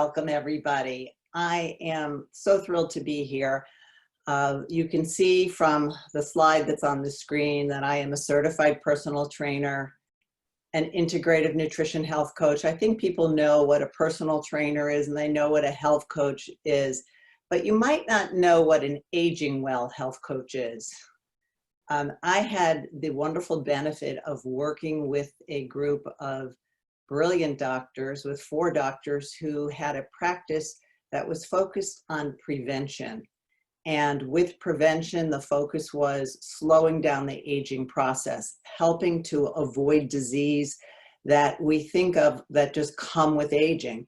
welcome everybody. I am so thrilled to be here. You can see from the slide that's on the screen that I am a certified personal trainer, an integrative nutrition health coach. I think people know what a personal trainer is and they know what a health coach is, but you might not know what an aging well health coach is. I had the wonderful benefit of working with a group of brilliant doctors, with 4 doctors who had a practice that was focused on prevention. And with prevention, the focus was slowing down the aging process, helping to avoid disease that we think of that just come with aging.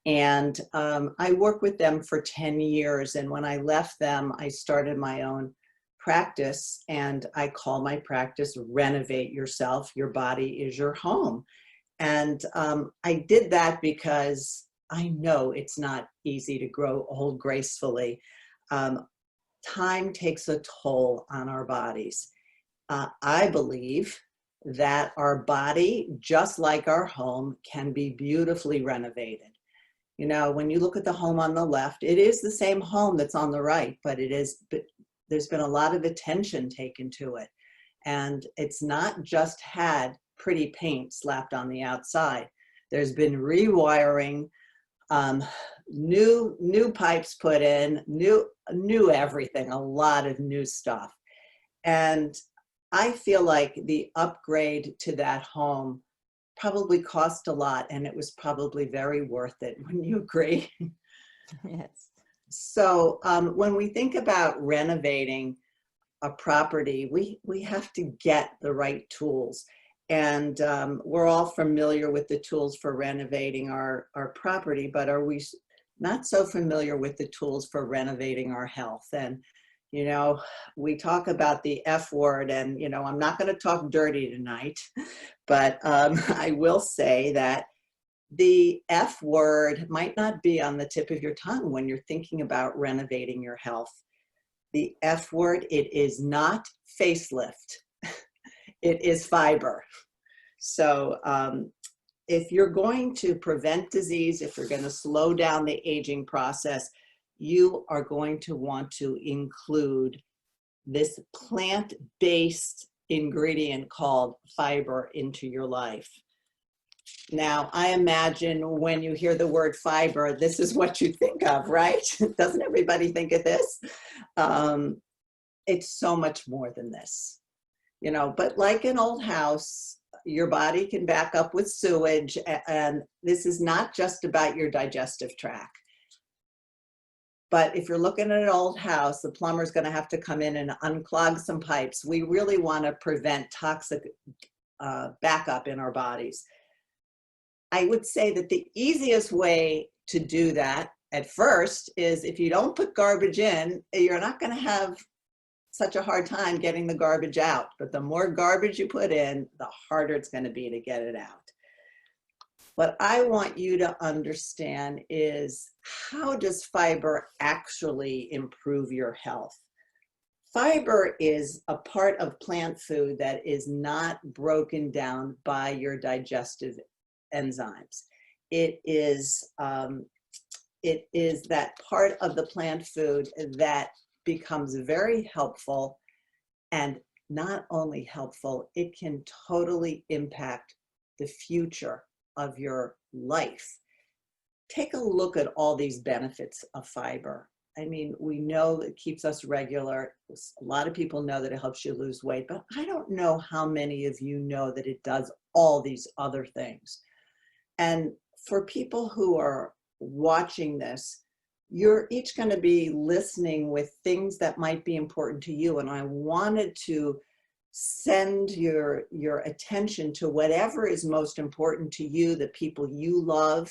And I worked with them for 10 years. And when I left them, I started my own practice, and I call my practice Renovate Yourself. Your body is your home. And I did that because I know it's not easy to grow old gracefully. Time takes a toll on our bodies. I believe that our body, just like our home, can be beautifully renovated. You know, when you look at the home on the left, it is the same home that's on the right, but there's been a lot of attention taken to it. And it's not just had pretty paint slapped on the outside. There's been rewiring, new pipes put in, new everything, a lot of new stuff. And I feel like the upgrade to that home probably cost a lot, and it was probably very worth it. Wouldn't you agree? Yes. So when we think about renovating a property, we have to get the right tools. And we're all familiar with the tools for renovating our property, but are we not so familiar with the tools for renovating our health? And, you know, we talk about the F word, and, you know, I'm not going to talk dirty tonight, but I will say that the F word might not be on the tip of your tongue when you're thinking about renovating your health. The F word, it is not facelift. It is fiber. So if you're going to prevent disease, if you're going to slow down the aging process, you are going to want to include this plant-based ingredient called fiber into your life. Now, I imagine when you hear the word fiber, this is what you think of, right? Doesn't everybody think of this? It's so much more than this. You know, but like an old house, your body can back up with sewage, and this is not just about your digestive tract. But if you're looking at an old house, the plumber's going to have to come in and unclog some pipes. We really want to prevent toxic backup in our bodies. I would say that the easiest way to do that at first is, if you don't put garbage in, you're not going to have such a hard time getting the garbage out. But the more garbage you put in, the harder it's going to be to get it out. What I want you to understand is, how does fiber actually improve your health? Fiber is a part of plant food that is not broken down by your digestive enzymes. It is that part of the plant food that becomes very helpful, and not only helpful, it can totally impact the future of your life. Take a look at all these benefits of fiber. I mean, we know it keeps us regular. A lot of people know that it helps you lose weight, but I don't know how many of you know that it does all these other things. And for people who are watching this, you're each going to be listening with things that might be important to you. And I wanted to send your attention to whatever is most important to you, the people you love,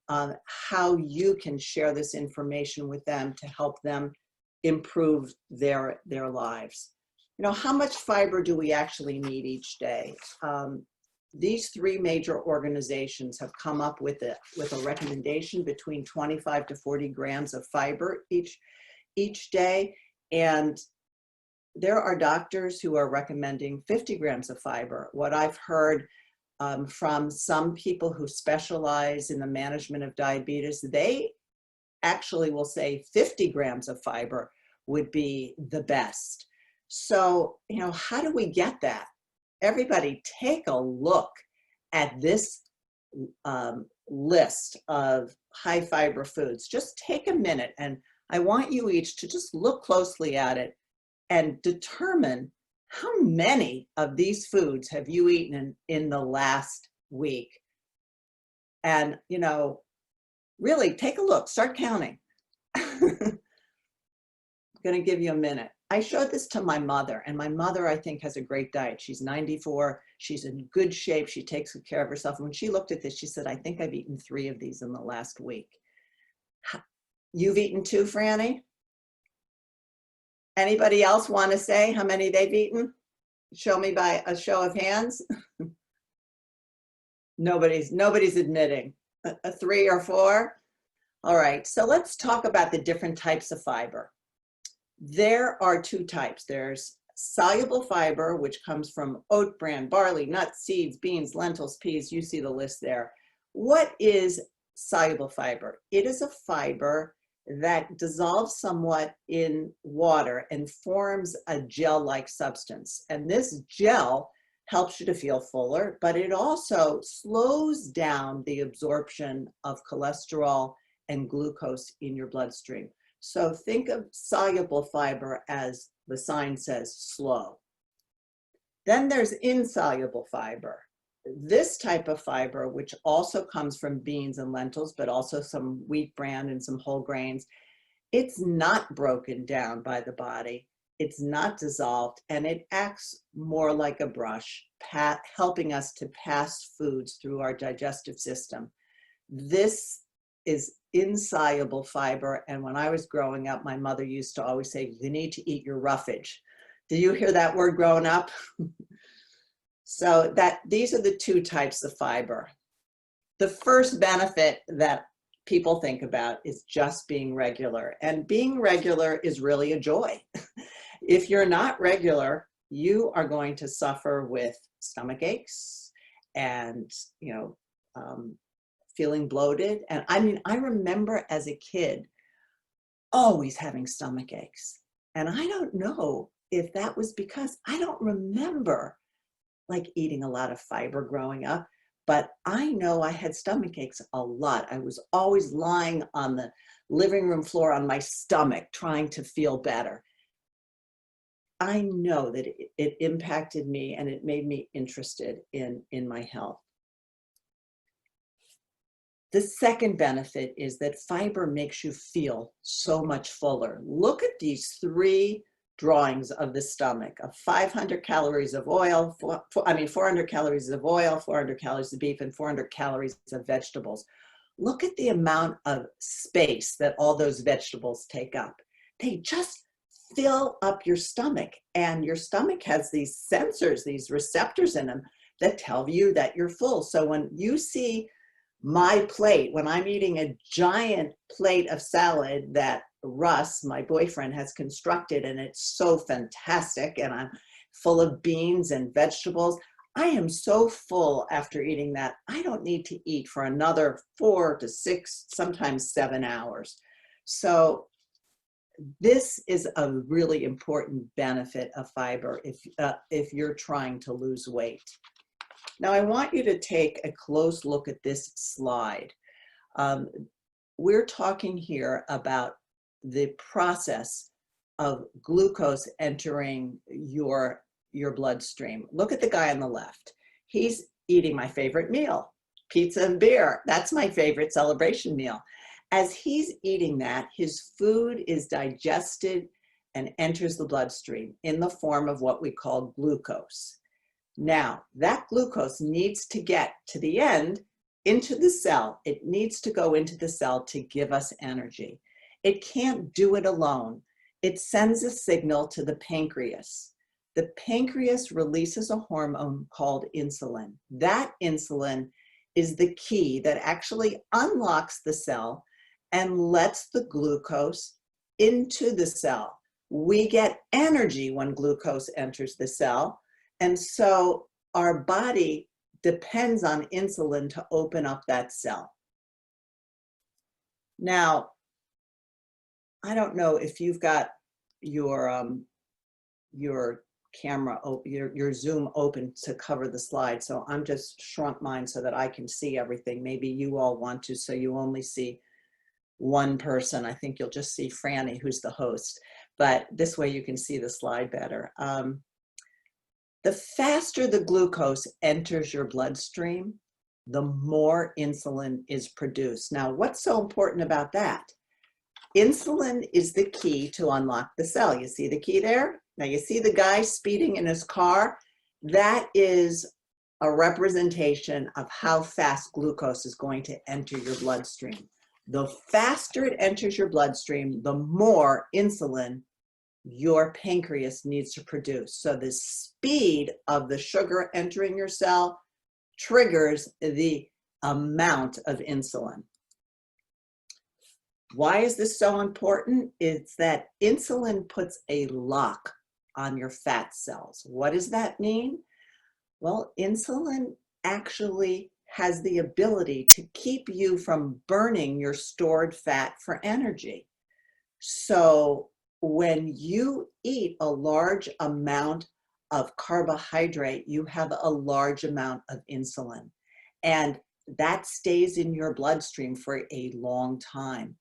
how you can share this information with them to help them improve their lives. You know, how much fiber do we actually need each day? These 3 major organizations have come up with a recommendation between 25 to 40 grams of fiber each day. And there are doctors who are recommending 50 grams of fiber. What I've heard from some people who specialize in the management of diabetes. They actually will say 50 grams of fiber would be the best. So, you know, how do we get that? Everybody take a look at this list of high fiber foods. Just take a minute, and I want you each to just look closely at it and determine how many of these foods have you eaten in the last week. And, you know, really take a look, start counting. I'm going to give you a minute. I showed this to my mother, and my mother, I think, has a great diet. She's 94. She's in good shape. She takes good care of herself. And when she looked at this, she said, I think I've eaten 3 of these in the last week. You've eaten 2, Franny? Anybody else want to say how many they've eaten? Show me by a show of hands. Nobody's admitting. A 3 or 4? All right, so let's talk about the different types of fiber. There are 2 types. There's soluble fiber, which comes from oat bran, barley, nuts, seeds, beans, lentils, peas. You see the list there. What is soluble fiber? It is a fiber that dissolves somewhat in water and forms a gel-like substance. And this gel helps you to feel fuller, but it also slows down the absorption of cholesterol and glucose in your bloodstream. So think of soluble fiber as the sign says, slow. Then there's insoluble fiber. This type of fiber, which also comes from beans and lentils, but also some wheat bran and some whole grains, it's not broken down by the body. It's not dissolved, and it acts more like a brush, helping us to pass foods through our digestive system. This is insoluble fiber, and when I was growing up, my mother used to always say, you need to eat your roughage. Did you hear that word growing up? So these are the 2 types of fiber. The first benefit that people think about is just being regular, and being regular is really a joy. If you're not regular, you are going to suffer with stomach aches and, you know, feeling bloated. And I mean, I remember as a kid always having stomach aches, and I don't know if that was because I don't remember like eating a lot of fiber growing up, but I know I had stomach aches a lot. I was always lying on the living room floor on my stomach trying to feel better. I know that it impacted me, and it made me interested in my health. The second benefit is that fiber makes you feel so much fuller. Look at these 3 drawings of the stomach of 500 calories of oil, 400 calories of oil, 400 calories of beef, and 400 calories of vegetables. Look at the amount of space that all those vegetables take up. They just fill up your stomach, and your stomach has these sensors, these receptors in them that tell you that you're full. So when you see my plate, when I'm eating a giant plate of salad that Russ, my boyfriend, has constructed, and it's so fantastic, and I'm full of beans and vegetables, I am so full after eating that. I don't need to eat for another 4 to 6, sometimes 7 hours. So this is a really important benefit of fiber if you're trying to lose weight. Now, I want you to take a close look at this slide. We're talking here about the process of glucose entering your bloodstream. Look at the guy on the left. He's eating my favorite meal, pizza and beer. That's my favorite celebration meal. As he's eating that, his food is digested and enters the bloodstream in the form of what we call glucose. Now, that glucose needs to get to the end into the cell. It needs to go into the cell to give us energy. It can't do it alone. It sends a signal to the pancreas. The pancreas releases a hormone called insulin. That insulin is the key that actually unlocks the cell and lets the glucose into the cell. We get energy when glucose enters the cell. And so our body depends on insulin to open up that cell. Now, I don't know if you've got your camera, your Zoom open to cover the slide. So I'm just shrunk mine so that I can see everything. Maybe you all want to, so you only see one person. I think you'll just see Franny, who's the host, but this way you can see the slide better. The faster the glucose enters your bloodstream, the more insulin is produced. Now, what's so important about that? Insulin is the key to unlock the cell. You see the key there? Now you see the guy speeding in his car? That is a representation of how fast glucose is going to enter your bloodstream. The faster it enters your bloodstream, the more insulin your pancreas needs to produce. So the speed of the sugar entering your cell triggers the amount of insulin. Why is this so important? It's that insulin puts a lock on your fat cells. What does that mean? Well, insulin actually has the ability to keep you from burning your stored fat for energy. So when you eat a large amount of carbohydrate, you have a large amount of insulin, and that stays in your bloodstream for a long time,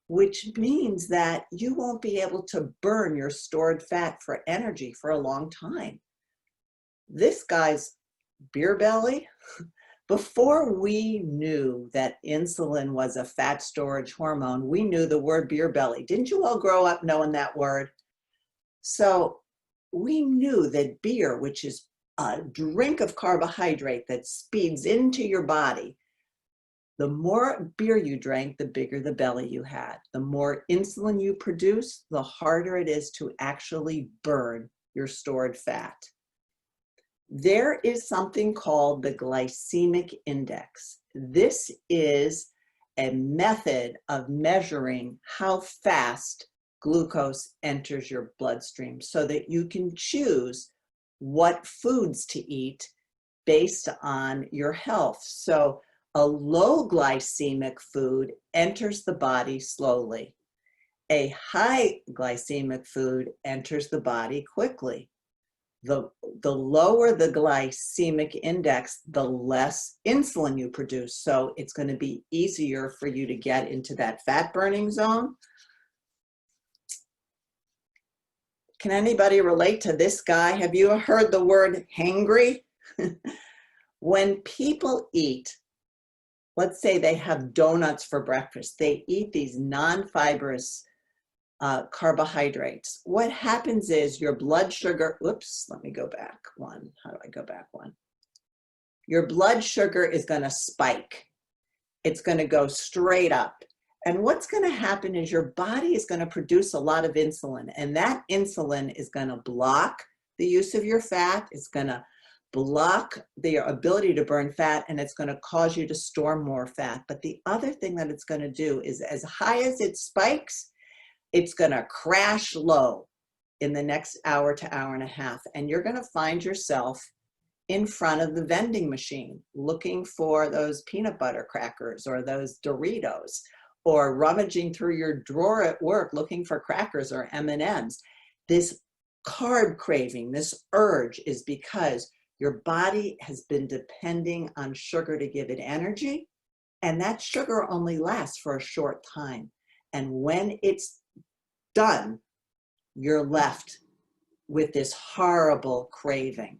which means that you won't be able to burn your stored fat for energy for a long time. This guy's beer belly, before we knew that insulin was a fat storage hormone, we knew the word beer belly. Didn't you all grow up knowing that word? So we knew that beer, which is a drink of carbohydrate that speeds into your body, the more beer you drank, the bigger the belly you had. The more insulin you produce, the harder it is to actually burn your stored fat. There is something called the glycemic index. This is a method of measuring how fast glucose enters your bloodstream so that you can choose what foods to eat based on your health. So a low glycemic food enters the body slowly. A high glycemic food enters the body quickly. The lower the glycemic index, the less insulin you produce. So it's going to be easier for you to get into that fat burning zone. Can anybody relate to this guy? Have you heard the word hangry? When people eat, let's say they have donuts for breakfast, they eat these non-fibrous carbohydrates. What happens is your blood sugar, whoops, let me go back one. How do I go back one? Your blood sugar is going to spike. It's going to go straight up. And what's going to happen is your body is going to produce a lot of insulin, and that insulin is going to block the use of your fat. It's going to block the ability to burn fat, and it's going to cause you to store more fat. But the other thing that it's going to do is, as high as it spikes, it's going to crash low in the next hour to hour and a half. And you're going to find yourself in front of the vending machine looking for those peanut butter crackers or those Doritos, or rummaging through your drawer at work looking for crackers or M&Ms. This carb craving, this urge, is because your body has been depending on sugar to give it energy, and that sugar only lasts for a short time. And when it's done, you're left with this horrible craving.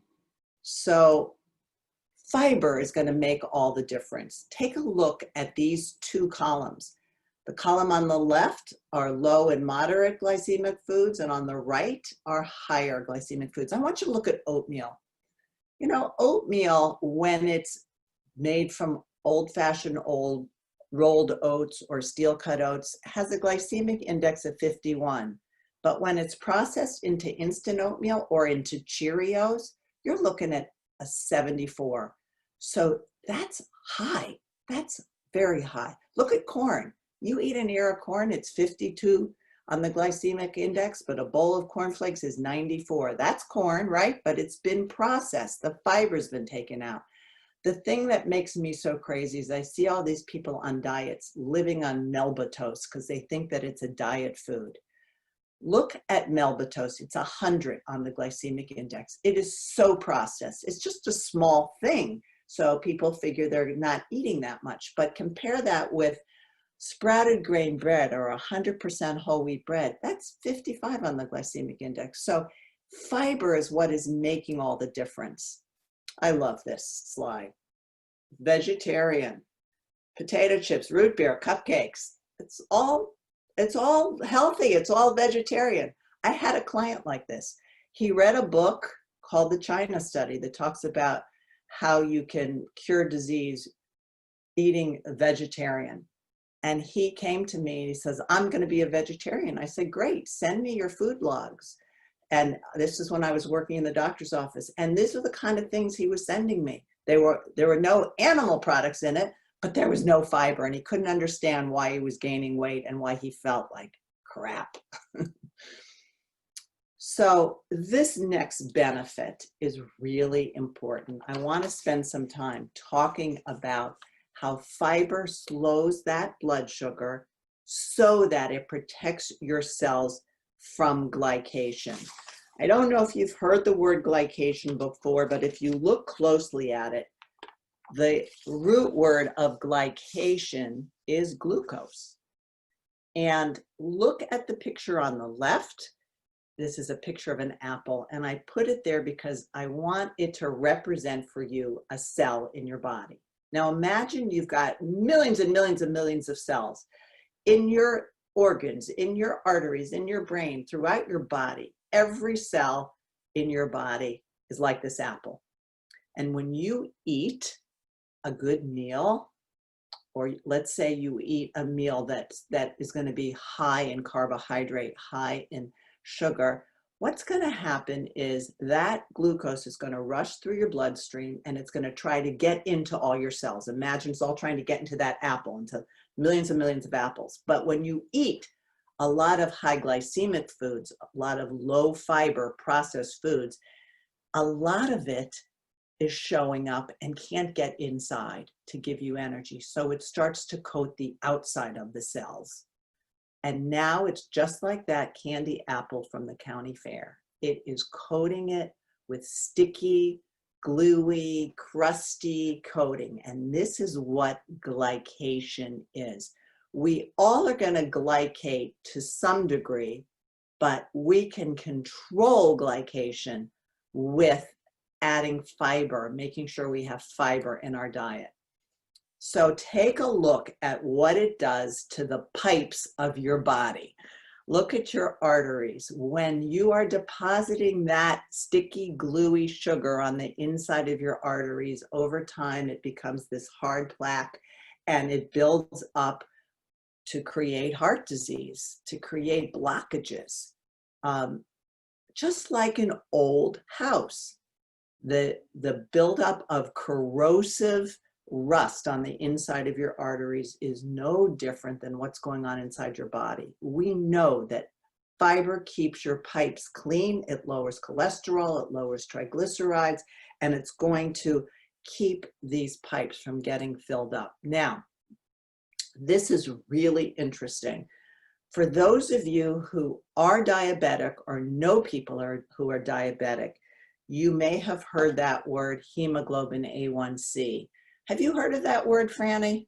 So fiber is going to make all the difference. Take a look at these two columns. The column on the left are low and moderate glycemic foods, and on the right are higher glycemic foods. I want you to look at oatmeal. You know, oatmeal, when it's made from old-fashioned old rolled oats or steel-cut oats, has a glycemic index of 51. But when it's processed into instant oatmeal or into Cheerios, you're looking at a 74. So that's high. That's very high. Look at corn. You eat an ear of corn, it's 52 on the glycemic index, but a bowl of cornflakes is 94. That's corn, right? But it's been processed. The fiber's been taken out. The thing that makes me so crazy is I see all these people on diets living on Melba toast because they think that it's a diet food. Look at Melba toast. It's 100 on the glycemic index. It is so processed. It's just a small thing. So people figure they're not eating that much. But compare that with sprouted grain bread or 100% whole wheat bread. That's 55 on the glycemic index. So fiber is what is making all the difference. I love this slide. Vegetarian, potato chips, root beer, cupcakes. It's all healthy. It's all vegetarian. I had a client like this. He read a book called The China Study that talks about how you can cure disease eating vegetarian. And he came to me and he says, I'm going to be a vegetarian. I said, great, send me your food logs. And this is when I was working in the doctor's office. And these are the kind of things he was sending me. There were no animal products in it, but there was no fiber. And he couldn't understand why he was gaining weight and why he felt like crap. So this next benefit is really important. I want to spend some time talking about how fiber slows that blood sugar so that it protects your cells from glycation. I don't know if you've heard the word glycation before, but if you look closely at it, the root word of glycation is glucose. And look at the picture on the left. This is a picture of an apple, and I put it there because I want it to represent for you a cell in your body. Now imagine you've got millions and millions and millions of cells in your organs, in your arteries, in your brain, throughout your body. Every cell in your body is like this apple. And when you eat a good meal, or let's say you eat a meal that is going to be high in carbohydrate, high in sugar, what's going to happen is that glucose is going to rush through your bloodstream and it's going to try to get into all your cells. Imagine it's all trying to get into that apple, into millions and millions of apples. But when you eat a lot of high glycemic foods, a lot of low fiber processed foods, a lot of it is showing up and can't get inside to give you energy. So it starts to coat the outside of the cells. And now it's just like that candy apple from the county fair. It is coating it with sticky, gluey, crusty coating. And this is what glycation is. We all are going to glycate to some degree, but we can control glycation with adding fiber, making sure we have fiber in our diet. So take a look at what it does to the pipes of your body. Look at your arteries. When you are depositing that sticky, gluey sugar on the inside of your arteries, over time it becomes this hard plaque and it builds up to create heart disease, to create blockages. Just like an old house, the buildup of corrosive rust on the inside of your arteries is no different than what's going on inside your body. We know that fiber keeps your pipes clean, it lowers cholesterol, it lowers triglycerides, and it's going to keep these pipes from getting filled up. Now, this is really interesting. For those of you who are diabetic or know people who are diabetic, you may have heard that word hemoglobin A1C. Have you heard of that word, Franny?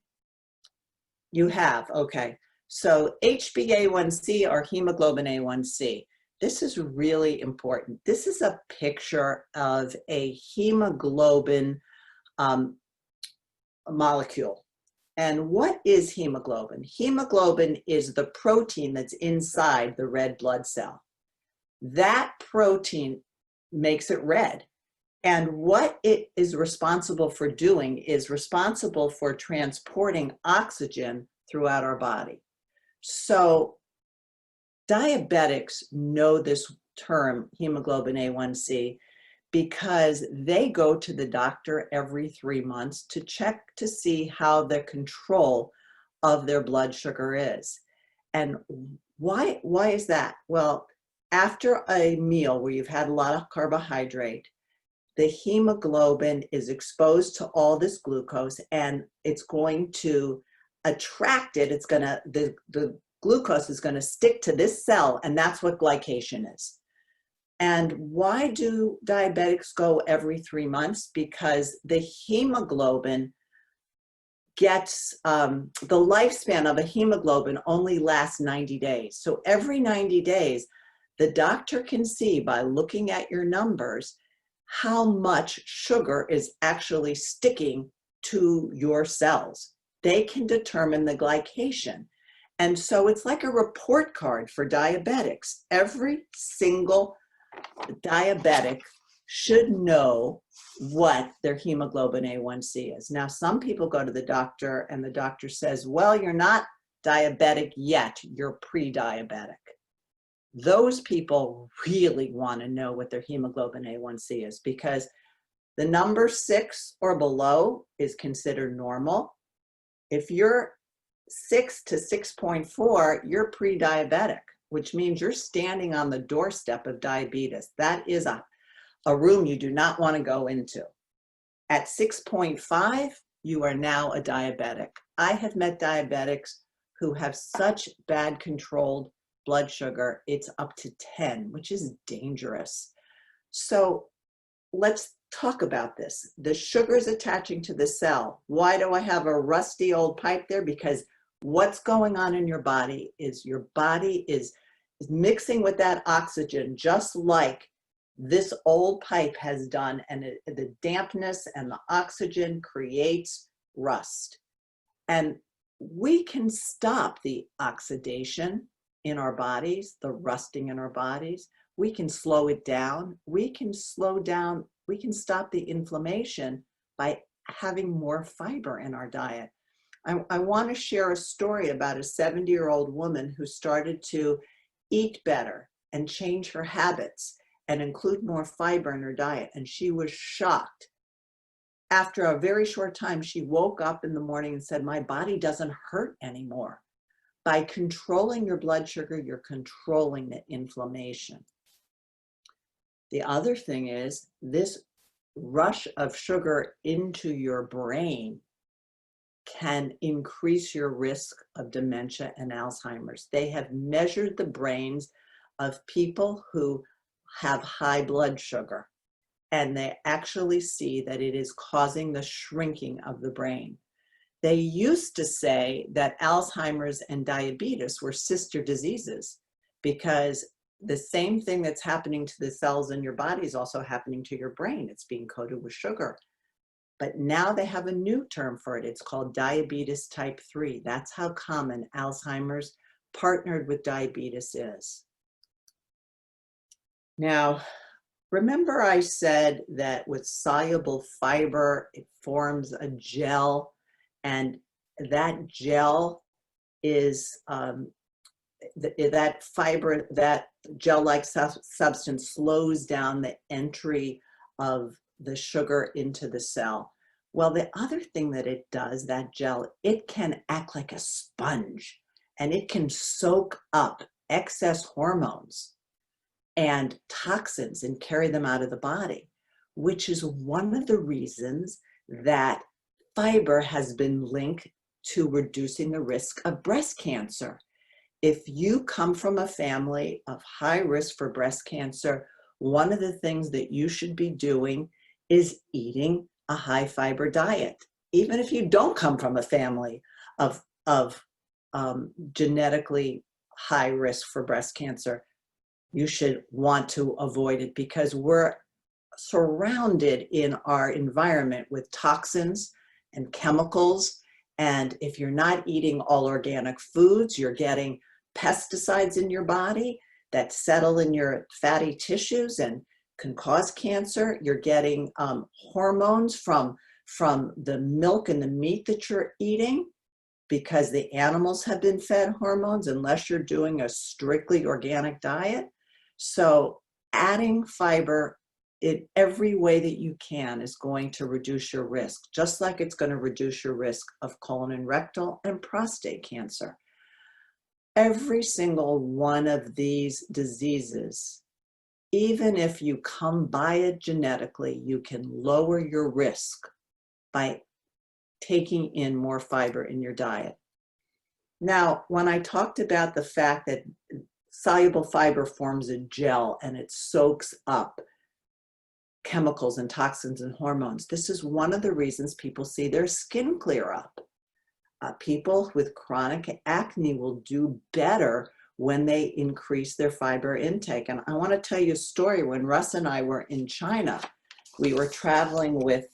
You have, okay. So HbA1c or hemoglobin A1C. This is really important. This is a picture of a hemoglobin molecule. And what is hemoglobin? Hemoglobin is the protein that's inside the red blood cell. That protein makes it red. And what it is responsible for doing is responsible for transporting oxygen throughout our body. So diabetics know this term, hemoglobin A1C, because they go to the doctor every 3 months to check to see how the control of their blood sugar is. And why is that? Well, after a meal where you've had a lot of carbohydrate, the hemoglobin is exposed to all this glucose, and it's going to attract it. It's going to, the glucose is going to stick to this cell, and that's what glycation is. And why do diabetics go every 3 months? Because the hemoglobin gets, the lifespan of a hemoglobin only lasts 90 days. So every 90 days, the doctor can see by looking at your numbers how much sugar is actually sticking to your cells. They can determine the glycation. And so it's like a report card for diabetics. Every single diabetic should know what their hemoglobin A1C is. Now, some people go to the doctor and the doctor says, well, you're not diabetic yet, you're pre-diabetic. Those people really want to know what their hemoglobin A1C is, because the number 6 or below is considered normal. If you're 6 to 6.4, you're pre-diabetic, which means you're standing on the doorstep of diabetes. That is a room you do not want to go into. At 6.5, you are now a diabetic. I have met diabetics who have such bad controlled blood sugar, it's up to 10, which is dangerous. So let's talk about this. The sugar is attaching to the cell. Why do I have a rusty old pipe there? Because what's going on in your body is your body is mixing with that oxygen, just like this old pipe has done, and the dampness and the oxygen creates rust. And we can stop the oxidation in our bodies, the rusting in our bodies. We can slow it down. We can slow down, we can stop the inflammation by having more fiber in our diet. I want to share a story about a 70-year-old woman who started to eat better and change her habits and include more fiber in her diet. And she was shocked. After a very short time, she woke up in the morning and said, my body doesn't hurt anymore. By controlling your blood sugar, you're controlling the inflammation. The other thing is this rush of sugar into your brain can increase your risk of dementia and Alzheimer's. They have measured the brains of people who have high blood sugar, and they actually see that it is causing the shrinking of the brain. They used to say that Alzheimer's and diabetes were sister diseases, because the same thing that's happening to the cells in your body is also happening to your brain. It's being coated with sugar. But now they have a new term for it. It's called diabetes type 3. That's how common Alzheimer's partnered with diabetes is. Now, remember I said that with soluble fiber, it forms a gel, and that gel is, that fiber, that gel-like substance slows down the entry of the sugar into the cell. Well, the other thing that it does, that gel, it can act like a sponge, and it can soak up excess hormones and toxins and carry them out of the body, which is one of the reasons that fiber has been linked to reducing the risk of breast cancer. If you come from a family of high risk for breast cancer, one of the things that you should be doing is eating a high fiber diet. Even if you don't come from a family of genetically high risk for breast cancer, you should want to avoid it, because we're surrounded in our environment with toxins and chemicals. And if you're not eating all organic foods, you're getting pesticides in your body that settle in your fatty tissues and can cause cancer. You're getting hormones from the milk and the meat that you're eating, because the animals have been fed hormones, unless you're doing a strictly organic diet. So adding fiber in every way that you can is going to reduce your risk, just like it's going to reduce your risk of colon and rectal and prostate cancer. Every single one of these diseases even if you come by it genetically, you can lower your risk by taking in more fiber in your diet. Now, when I talked about the fact that soluble fiber forms a gel and it soaks up chemicals and toxins and hormones, this is one of the reasons people see their skin clear up. People with chronic acne will do better when they increase their fiber intake. And I want to tell you a story. When Russ and I were in China, we were traveling with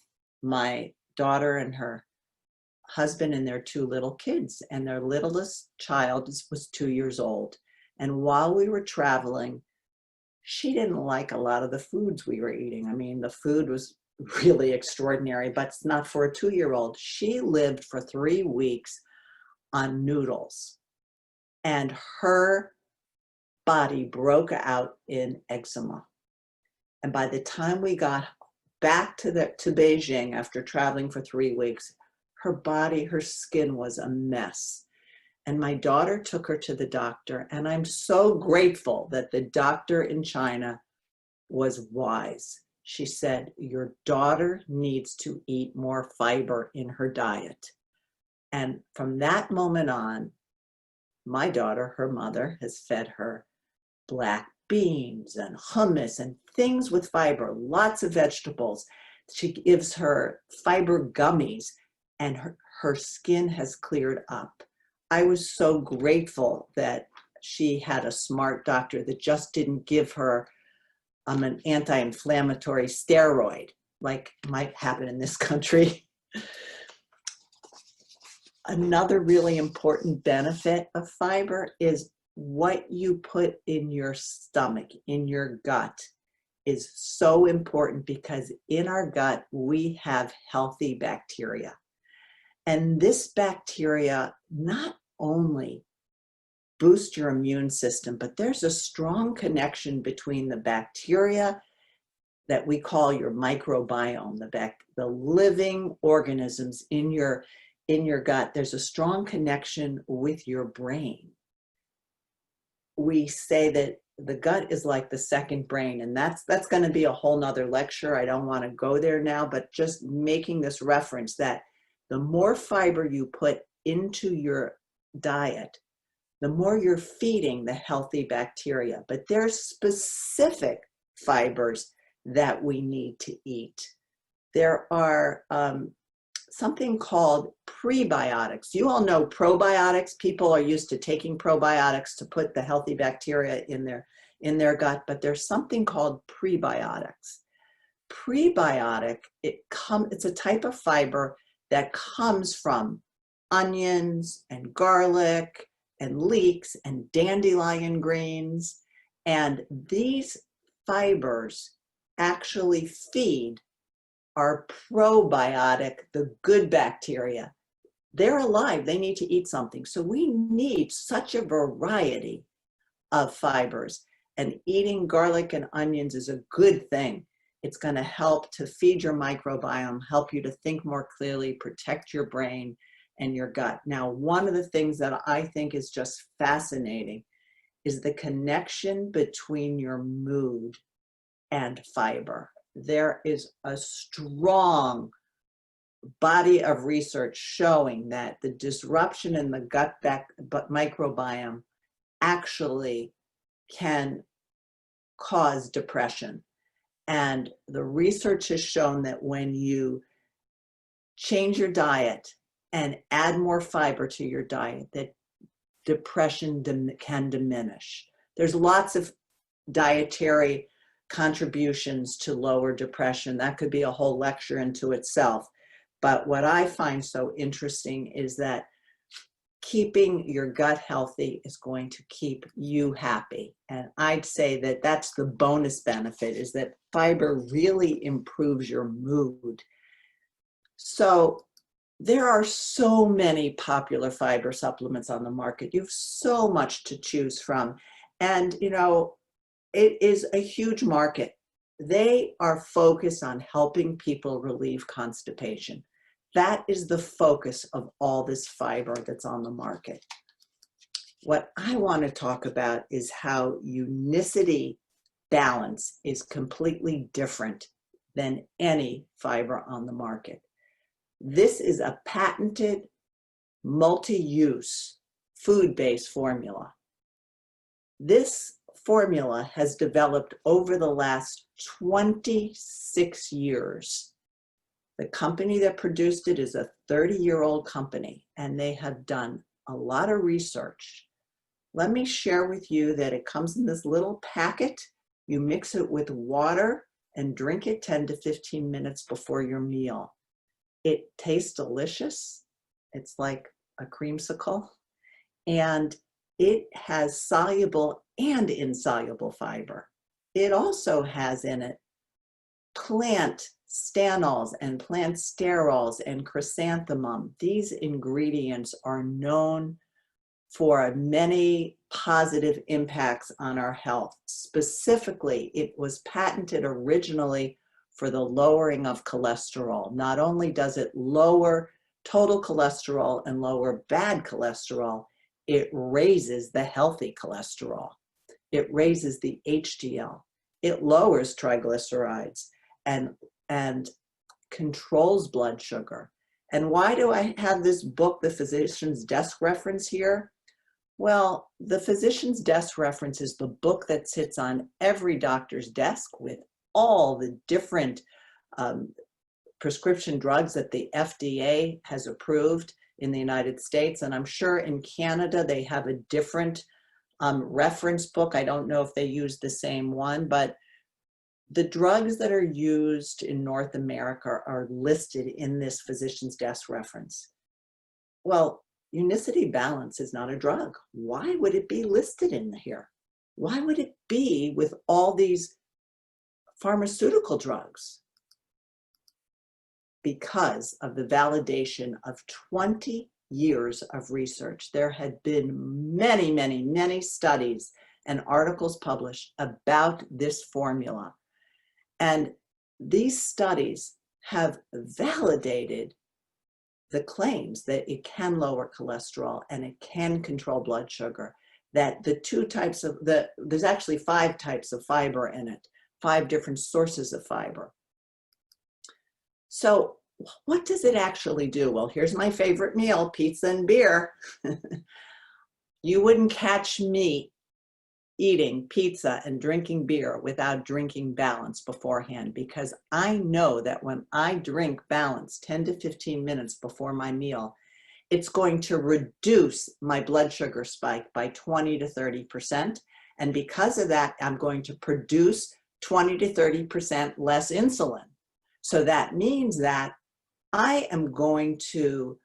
my daughter and her husband and their 2 little kids, and their littlest child was 2 years old. And while we were traveling, she didn't like a lot of the foods we were eating. I mean, the food was really extraordinary, but it's not for a 2-year-old. She lived for 3 weeks on noodles, and her body broke out in eczema. And by the time we got back to Beijing after traveling for 3 weeks, her skin was a mess. And my daughter took her to the doctor, and I'm so grateful that the doctor in China was wise. She said, your daughter needs to eat more fiber in her diet. And from that moment on, my daughter, her mother, has fed her black beans and hummus and things with fiber, lots of vegetables. She gives her fiber gummies, and her skin has cleared up. I was so grateful that she had a smart doctor that just didn't give her an anti-inflammatory steroid, like might happen in this country. Another really important benefit of fiber is what you put in your stomach, in your gut, is so important, because in our gut, we have healthy bacteria. And this bacteria not only boost your immune system, but there's a strong connection between the bacteria that we call your microbiome, the living organisms in your gut. There's a strong connection with your brain. We say that the gut is like the second brain, and that's going to be a whole nother lecture. I don't want to go there now, but just making this reference that the more fiber you put into your diet, the more you're feeding the healthy bacteria. But there's specific fibers that we need to eat. There are something called prebiotics. You all know probiotics. People are used to taking probiotics to put the healthy bacteria in their gut, but there's something called prebiotics. Prebiotic, it's a type of fiber that comes from onions and garlic and leeks and dandelion greens. And these fibers actually feed our probiotic, the good bacteria. They're alive, they need to eat something. So we need such a variety of fibers, and eating garlic and onions is a good thing. It's going to help to feed your microbiome, help you to think more clearly, protect your brain and your gut. Now, one of the things that I think is just fascinating is the connection between your mood and fiber. There is a strong body of research showing that the disruption in the gut microbiome actually can cause depression. And the research has shown that when you change your diet and add more fiber to your diet, that depression can diminish. There's lots of dietary contributions to lower depression. That could be a whole lecture into itself. But what I find so interesting is that keeping your gut healthy is going to keep you happy. And I'd say that that's the bonus benefit, is that fiber really improves your mood. So there are so many popular fiber supplements on the market. You have so much to choose from. And, you know, it is a huge market. They are focused on helping people relieve constipation. That is the focus of all this fiber that's on the market. What I want to talk about is how Unicity balance is completely different than any fiber on the market. This is a patented, multi-use, food-based formula. This formula has developed over the last 26 years. The company that produced it is a 30-year-old company, and they have done a lot of research. Let me share with you that it comes in this little packet. You mix it with water and drink it 10 to 15 minutes before your meal. It tastes delicious. It's like a creamsicle, and it has soluble and insoluble fiber. It also has in it plant stanols and plant sterols and chrysanthemum. These ingredients are known for many positive impacts on our health. Specifically, it was patented originally for the lowering of cholesterol. Not only does it lower total cholesterol and lower bad cholesterol, it raises the healthy cholesterol. It raises the HDL. It lowers triglycerides and controls blood sugar. And why do I have this book, The Physician's Desk Reference, here? Well, the Physician's Desk Reference is the book that sits on every doctor's desk with all the different prescription drugs that the FDA has approved in the United States. And I'm sure in Canada they have a different reference book. I don't know if they use the same one, but the drugs that are used in North America are listed in this Physician's Desk Reference. Well, Unicity Balance is not a drug. Why would it be listed in here? Why would it be with all these pharmaceutical drugs? Because of the validation of 20 years of research. There had been many, many, many studies and articles published about this formula. And these studies have validated the claims that it can lower cholesterol and it can control blood sugar, that the two types of, there's actually 5 types of fiber in it, 5 different sources of fiber. So what does it actually do? Well, here's my favorite meal, pizza and beer. You wouldn't catch me eating pizza and drinking beer without drinking Balance beforehand, because I know that when I drink Balance 10 to 15 minutes before my meal, it's going to reduce my blood sugar spike by 20 to 30%. And because of that, I'm going to produce 20 to 30% less insulin. So that means that I am going to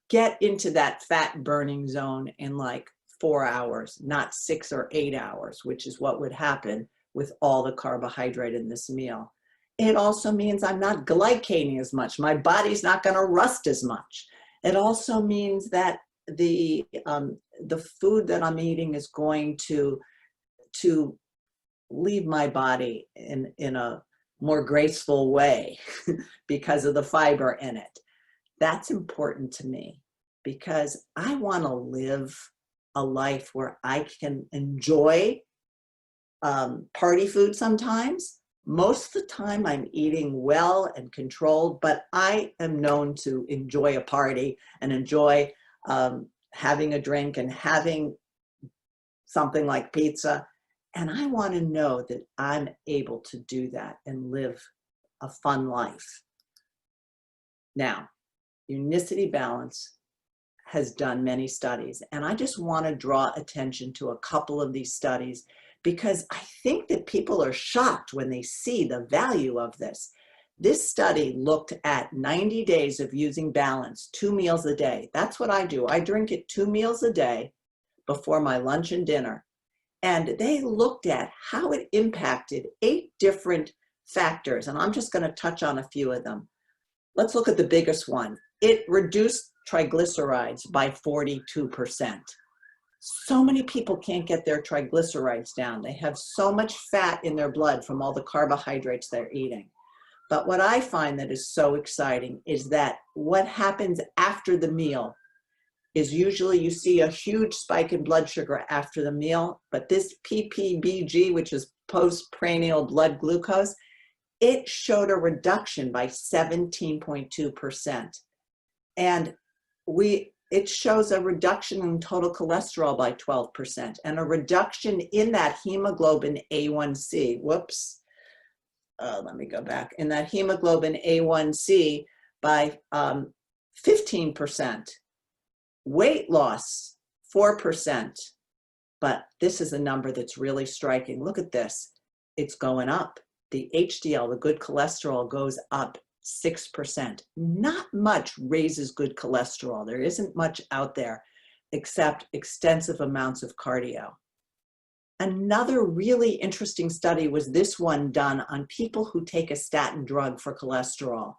get into that fat burning zone in like 4 hours, not 6 or 8 hours, which is what would happen with all the carbohydrate in this meal. It also means I'm not glycating as much. My body's not going to rust as much. It also means that the food that I'm eating is going to leave my body in a more graceful way because of the fiber in it. That's important to me because I want to live a life where I can enjoy party food sometimes. Most of the time I'm eating well and controlled, but I am known to enjoy a party and enjoy having a drink and having something like pizza. And I want to know that I'm able to do that and live a fun life. Now, Unicity Balance has done many studies, and I just want to draw attention to a couple of these studies because I think that people are shocked when they see the value of this. This study looked at 90 days of using Balance, 2 meals a day. That's what I do. I drink it 2 meals a day before my lunch and dinner. And they looked at how it impacted 8 different factors. And I'm just going to touch on a few of them. Let's look at the biggest one. It reduced triglycerides by 42%. So many people can't get their triglycerides down. They have so much fat in their blood from all the carbohydrates they're eating. But what I find that is so exciting is that what happens after the meal, is usually you see a huge spike in blood sugar after the meal, but this PPBG, which is postprandial blood glucose, it showed a reduction by 17.2%. And it shows a reduction in total cholesterol by 12% and a reduction in that hemoglobin A1C. Whoops. Let me go back. In that hemoglobin A1C by 15%. Weight loss, 4%. But this is a number that's really striking. Look at this. It's going up. The HDL, the good cholesterol, goes up 6%. Not much raises good cholesterol. There isn't much out there except extensive amounts of cardio. Another really interesting study was this one done on people who take a statin drug for cholesterol.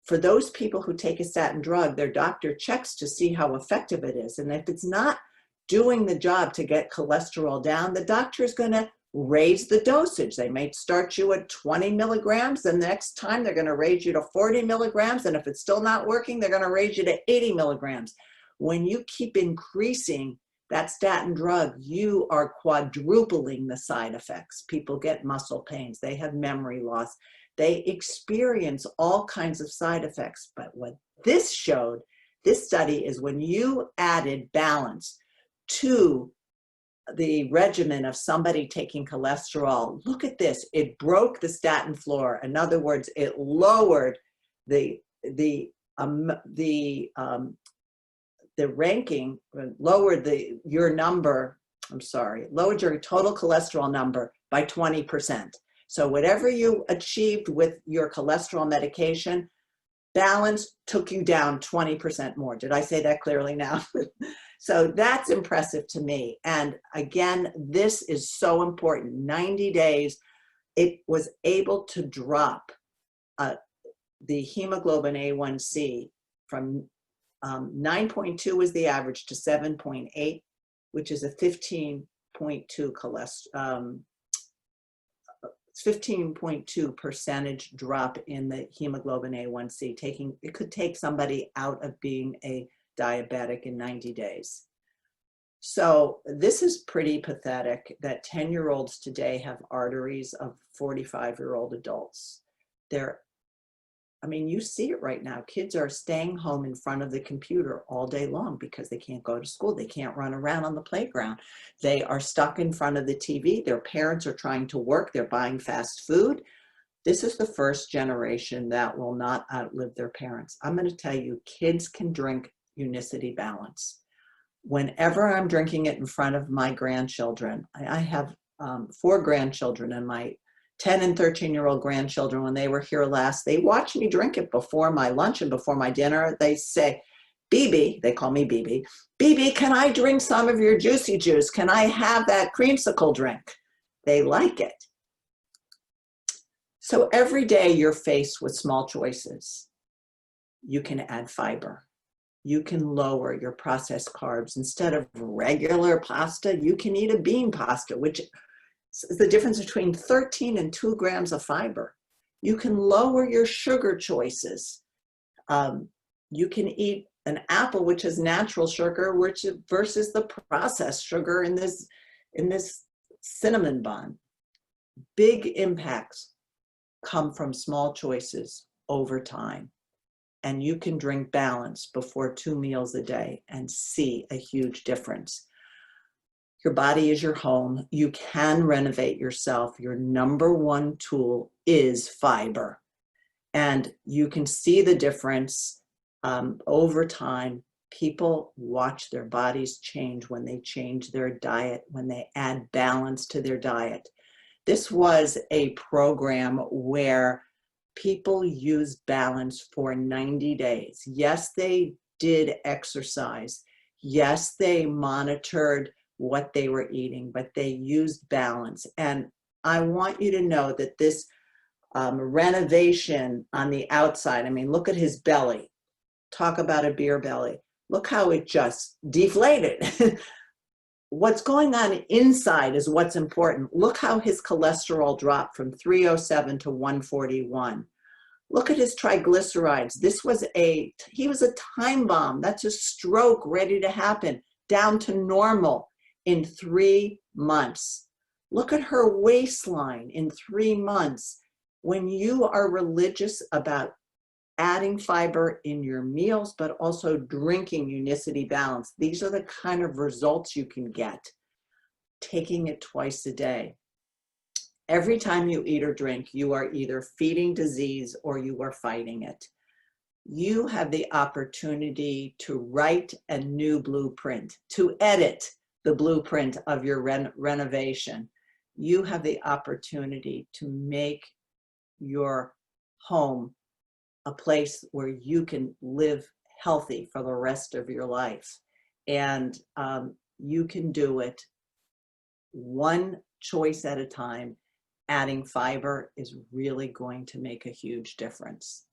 For those people who take a statin drug, their doctor checks to see how effective it is. And if it's not doing the job to get cholesterol down, the doctor is going to raise the dosage. They may start you at 20 milligrams, and the next time they're going to raise you to 40 milligrams. And if it's still not working, they're going to raise you to 80 milligrams. When you keep increasing that statin drug, you are quadrupling the side effects. People get muscle pains. They have memory loss. They experience all kinds of side effects. But what this showed, this study, is when you added balance to the regimen of somebody taking cholesterol, look at this, it broke the statin floor. In other words, it lowered the ranking, lowered your number, lowered your total cholesterol number by 20%. So whatever you achieved with your cholesterol medication, balance took you down 20% more. Did I say that clearly now? So that's impressive to me. And again, this is so important. 90 days, it was able to drop the hemoglobin A1C from 9.2 was the average to 7.8, which is a 15.2% drop in the hemoglobin A1C. It could take somebody out of being a diabetic in 90 days. So this is pretty pathetic that 10-year-olds today have arteries of 45-year-old adults. I mean, you see it right now. Kids are staying home in front of the computer all day long because they can't go to school. They can't run around on the playground. They are stuck in front of the TV. Their parents are trying to work. They're buying fast food. This is the first generation that will not outlive their parents. I'm going to tell you, kids can drink Unicity Balance. Whenever I'm drinking it in front of my grandchildren, I have 4 grandchildren, and my 10 and 13-year-old grandchildren, when they were here last, they watched me drink it before my lunch and before my dinner. They say, "Bibi," they call me Bibi, "Bibi, can I drink some of your juicy juice? Can I have that creamsicle drink?" They like it. So every day you're faced with small choices. You can add fiber. You can lower your processed carbs. Instead of regular pasta, you can eat a bean pasta, which is the difference between 13 and 2 grams of fiber. You can lower your sugar choices. You can eat an apple, which is natural sugar, versus the processed sugar in this cinnamon bun. Big impacts come from small choices over time. And you can drink balance before 2 meals a day and see a huge difference. Your body is your home. You can renovate yourself. Your #1 tool is fiber. And you can see the difference over time. People watch their bodies change when they change their diet, when they add balance to their diet. This was a program where people used balance for 90 days. Yes, they did exercise. Yes, they monitored what they were eating, but they used balance. And I want you to know that this renovation on the outside, I mean, look at his belly. Talk about a beer belly. Look how it just deflated. What's going on inside is what's important. Look how his cholesterol dropped from 307 to 141. Look at his triglycerides. He was a time bomb. That's a stroke ready to happen, down to normal in 3 months. Look at her waistline in 3 months. When you are religious about adding fiber in your meals, but also drinking Unicity Balance, these are the kind of results you can get taking it twice a day. Every time you eat or drink, you are either feeding disease or you are fighting it. You have the opportunity to write a new blueprint, to edit the blueprint of your renovation. You have the opportunity to make your home a place where you can live healthy for the rest of your life. And you can do it one choice at a time. Adding fiber is really going to make a huge difference.